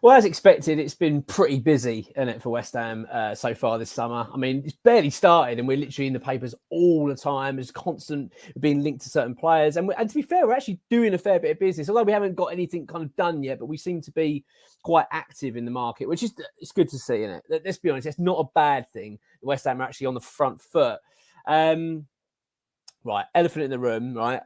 Well, as expected, it's been pretty busy, isn't it, for West Ham so far this summer? I mean, it's barely started, and we're literally in the papers all the time. There's constant being linked to certain players, and to be fair, we're actually doing a fair bit of business. Although we haven't got anything kind of done yet, but we seem to be quite active in the market, which is it's good to see, isn't it? Let's be honest, it's not a bad thing. West Ham are actually on the front foot. Right, elephant in the room, right?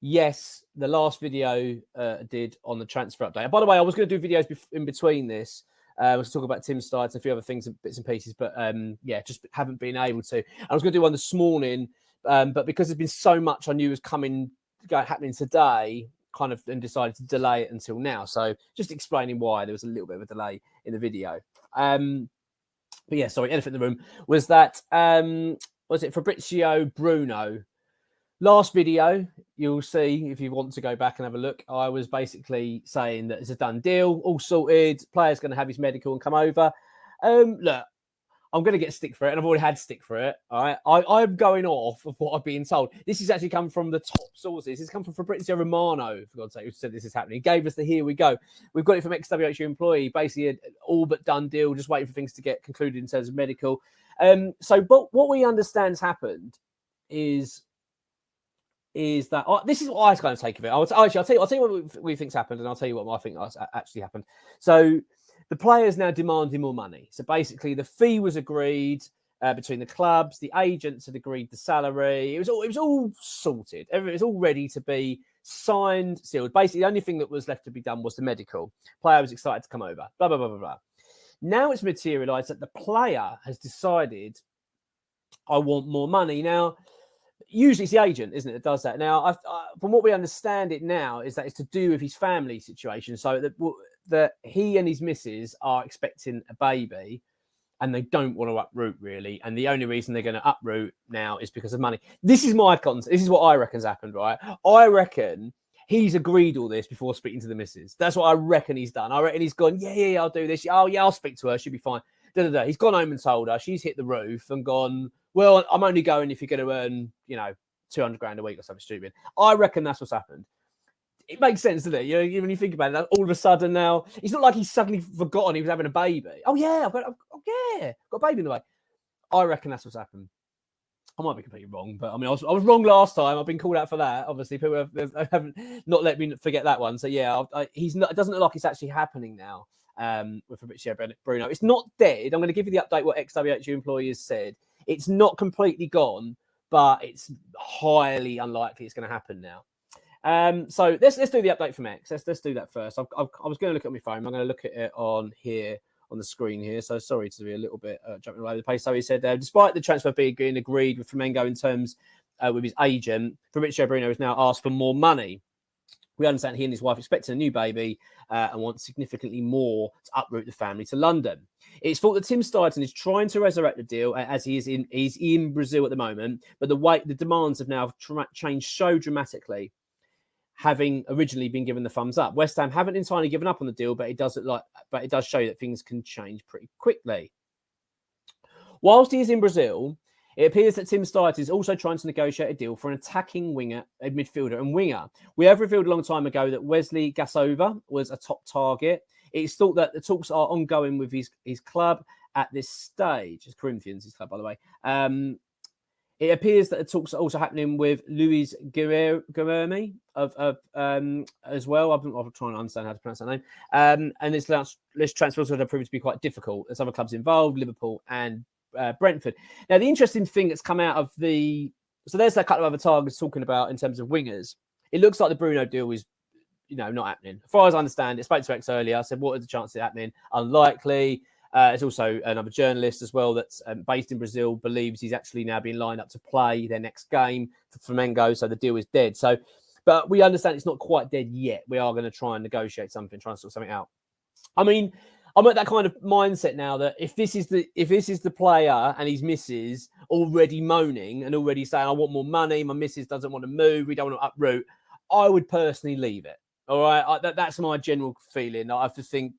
Yes, the last video I did on the transfer update. And by the way, I was going to do videos in between this. I was talking about Tim Stites and a few other things, bits and pieces, but just haven't been able to. I was going to do one this morning, but because there's been so much I knew was happening today, kind of then decided to delay it until now. So just explaining why there was a little bit of a delay in the video. But yeah, sorry, elephant in the room was that was it Fabrizio Bruno? Last video, you'll see if you want to go back and have a look. I was basically saying that it's a done deal, all sorted. Player's going to have his medical and come over. Look, I'm going to get stick for it, and I've already had stick for it. All right, I'm going off of what I've been told. This has actually come from the top sources. It's come from Fabrizio Romano, for God's sake, who said this is happening. He gave us the here we go. We've got it from XWHU employee, basically an all but done deal, just waiting for things to get concluded in terms of medical. But what we understand has happened is that this is what I kind of take of it. I'll tell you what we think's happened, and I'll tell you what I think actually happened. So the players now demanding more money. So basically, the fee was agreed between the clubs. The agents had agreed the salary. It was all sorted. It was all ready to be signed, sealed. Basically, the only thing that was left to be done was the medical. Player was excited to come over. Blah blah blah blah blah. Now it's materialised that the player has decided, I want more money now. Usually it's the agent, isn't it, that does that. Now, from what we understand it now, is that it's to do with his family situation. So that he and his missus are expecting a baby and they don't want to uproot, really. And the only reason they're going to uproot now is because of money. This is my concept. This is what I reckon's happened, right? I reckon he's agreed all this before speaking to the missus. That's what I reckon he's done. I reckon he's gone, yeah, I'll do this. Oh, yeah, I'll speak to her. She'll be fine. He's gone home and told her. She's hit the roof and gone, well, I'm only going if you're going to earn, 200 grand a week or something stupid. I reckon that's what's happened. It makes sense, doesn't it? When you think about it, all of a sudden now, it's not like he's suddenly forgotten he was having a baby. Oh, yeah, I've got a baby in the way. I reckon that's what's happened. I might be completely wrong, but I mean, I was wrong last time. I've been called out for that. Obviously, people haven't not let me forget that one. So yeah, it doesn't look like it's actually happening now with Fabrizio Bruno. It's not dead. I'm going to give you the update what XWHU employees said. It's not completely gone, but it's highly unlikely it's going to happen now. So let's do the update from X. Let's do that first. I was going to look at my phone. I'm going to look at it on here on the screen here. So sorry to be a little bit jumping all over the place. So he said, despite the transfer being agreed with Flamengo in terms with his agent, Fabrizio Bruno has now asked for more money. We understand he and his wife expecting a new baby and want significantly more to uproot the family to London. It's thought that Tim Stites is trying to resurrect the deal as he's in Brazil at the moment, but the demands have now changed so dramatically, having originally been given the thumbs up. West Ham haven't entirely given up on the deal, but it does show that things can change pretty quickly. Whilst he is in Brazil, it appears that Tim Stites is also trying to negotiate a deal for an attacking winger, a midfielder and winger. We have revealed a long time ago that Wesley Gasova was a top target. It's thought that the talks are ongoing with his club at this stage. It's Corinthians, his club, by the way. It appears that the talks are also happening with Luis Guilherme as well. I'm trying to understand how to pronounce that name. And this transfer also proven to be quite difficult. There's other clubs involved, Liverpool and Brentford. Now, the interesting thing that's come out of so there's a couple of other targets talking about in terms of wingers. It looks like the Bruno deal is, not happening. As far as I understand, I spoke to X earlier. I said, what are the chances of it happening? Unlikely. There's also another journalist as well that's based in Brazil, believes he's actually now being lined up to play their next game for Flamengo, so the deal is dead. So, but we understand it's not quite dead yet. We are going to try and negotiate something, try and sort something out. I mean, I'm at that kind of mindset now that if this is the player and his missus already moaning and already saying, I want more money, my missus doesn't want to move, we don't want to uproot, I would personally leave it. All right, that's my general feeling. I have to think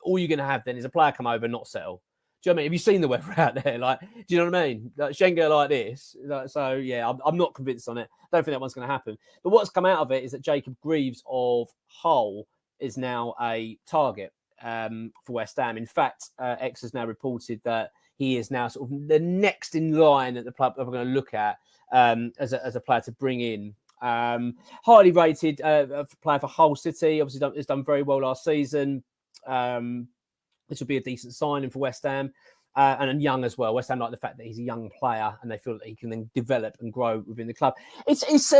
all you're going to have then is a player come over and not settle. Do you know what I mean? Have you seen the weather out there? Like, do you know what I mean? Like, Schengen like this. So, yeah, I'm not convinced on it. I don't think that one's going to happen. But what's come out of it is that Jacob Greaves of Hull is now a target. for West Ham. In fact, X has now reported that he is now sort of the next in line that the club are going to look at as a player to bring in. Highly rated player for Hull City. Obviously, has done very well last season. This will be a decent signing for West Ham. And young as well. West Ham like the fact that he's a young player and they feel that he can then develop and grow within the club. It's this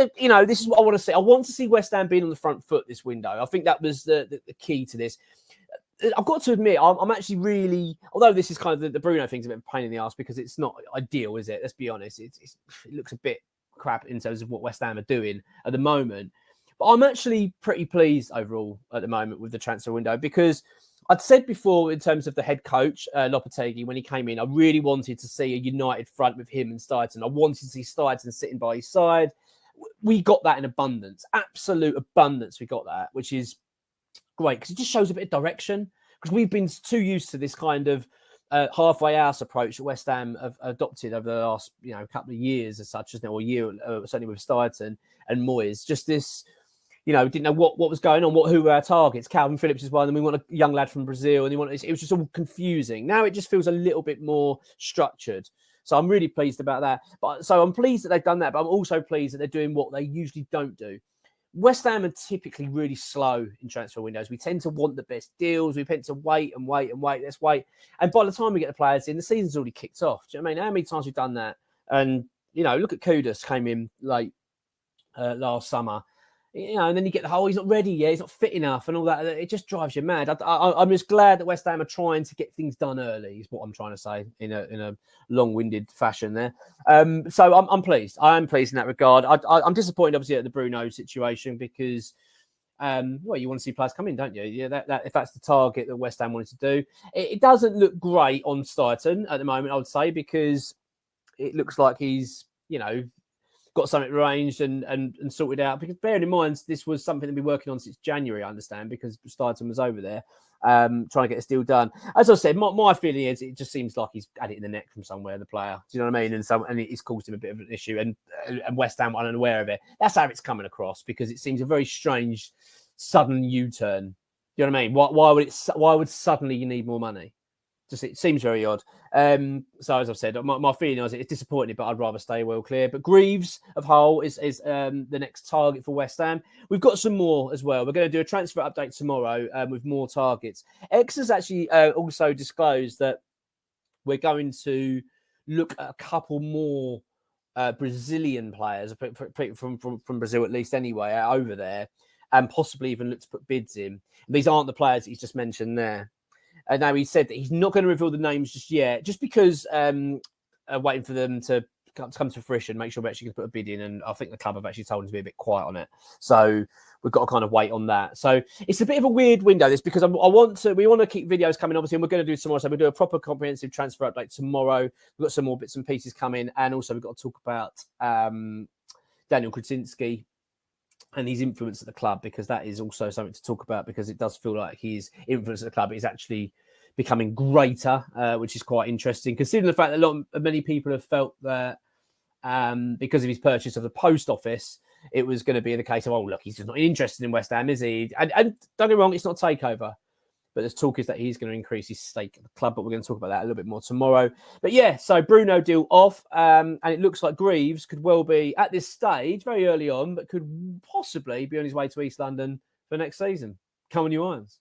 is what I want to see. I want to see West Ham being on the front foot this window. I think that was the key to this. I've got to admit, I'm actually really, although this is kind of the Bruno thing's a bit of a pain in the ass because it's not ideal, is it? Let's be honest. It looks a bit crap in terms of what West Ham are doing at the moment. But I'm actually pretty pleased overall at the moment with the transfer window because I'd said before in terms of the head coach, Lopetegui, when he came in, I really wanted to see a united front with him and Steidten. I wanted to see Steidten sitting by his side. We got that in abundance, absolute abundance. We got that, which is great because it just shows a bit of direction because we've been too used to this kind of halfway house approach that West Ham have adopted over the last couple of years as such, or a year, certainly with Steidten and Moyes. Just this... didn't know what was going on, who were our targets. Calvin Phillips is one, and we want a young lad from Brazil, and it was just all confusing. Now it just feels a little bit more structured. So I'm really pleased about that. So I'm pleased that they've done that, but I'm also pleased that they're doing what they usually don't do. West Ham are typically really slow in transfer windows. We tend to want the best deals. We tend to wait and wait and wait. Let's wait. And by the time we get the players in, the season's already kicked off. Do you know what I mean? How many times we've done that? And, look at Kudus, came in late last summer. And then you get the whole, he's not ready yet, he's not fit enough and all that. It just drives you mad. I'm just glad that West Ham are trying to get things done early, is what I'm trying to say in a long-winded fashion there. So I'm pleased. I am pleased in that regard. I'm disappointed, obviously, at the Bruno situation because, you want to see players come in, don't you? Yeah, that if that's the target that West Ham wanted to do. It doesn't look great on Steidten at the moment, I would say, because it looks like he's, got something arranged and sorted out. Because bearing in mind, this was something that we've been working on since January, I understand, because Steidten was over there trying to get this deal done. As I said, my feeling is it just seems like he's had it in the neck from somewhere, the player. Do you know what I mean? And it's caused him a bit of an issue. And West Ham are unaware of it. That's how it's coming across because it seems a very strange, sudden U-turn. Do you know what I mean? Why would suddenly you need more money? Just it seems very odd. So as I've said, my feeling is it's disappointing, but I'd rather stay well clear. But Greaves of Hull is the next target for West Ham. We've got some more as well. We're going to do a transfer update tomorrow with more targets. X has actually also disclosed that we're going to look at a couple more Brazilian players from Brazil, at least anyway, over there, and possibly even look to put bids in. These aren't the players that he's just mentioned there. Now, he said that he's not going to reveal the names just yet, just because waiting for them to come to fruition, make sure we actually can put a bid in. And I think the club have actually told him to be a bit quiet on it. So we've got to kind of wait on that. So it's a bit of a weird window, this, because we want to keep videos coming, obviously, and we're going to do tomorrow. So we'll do a proper comprehensive transfer update tomorrow. We've got some more bits and pieces coming. And also we've got to talk about Daniel Kretinsky and his influence at the club, because that is also something to talk about, because it does feel like his influence at the club is actually becoming greater, which is quite interesting, considering the fact that many people have felt that because of his purchase of the post office, it was going to be the case of, oh, look, he's just not interested in West Ham, is he? And don't get me wrong, it's not a takeover. But there's talk is that he's going to increase his stake at the club, but we're going to talk about that a little bit more tomorrow. But yeah, so Bruno deal off, and it looks like Greaves could well be, at this stage, very early on, but could possibly be on his way to East London for next season. Come on, you Irons.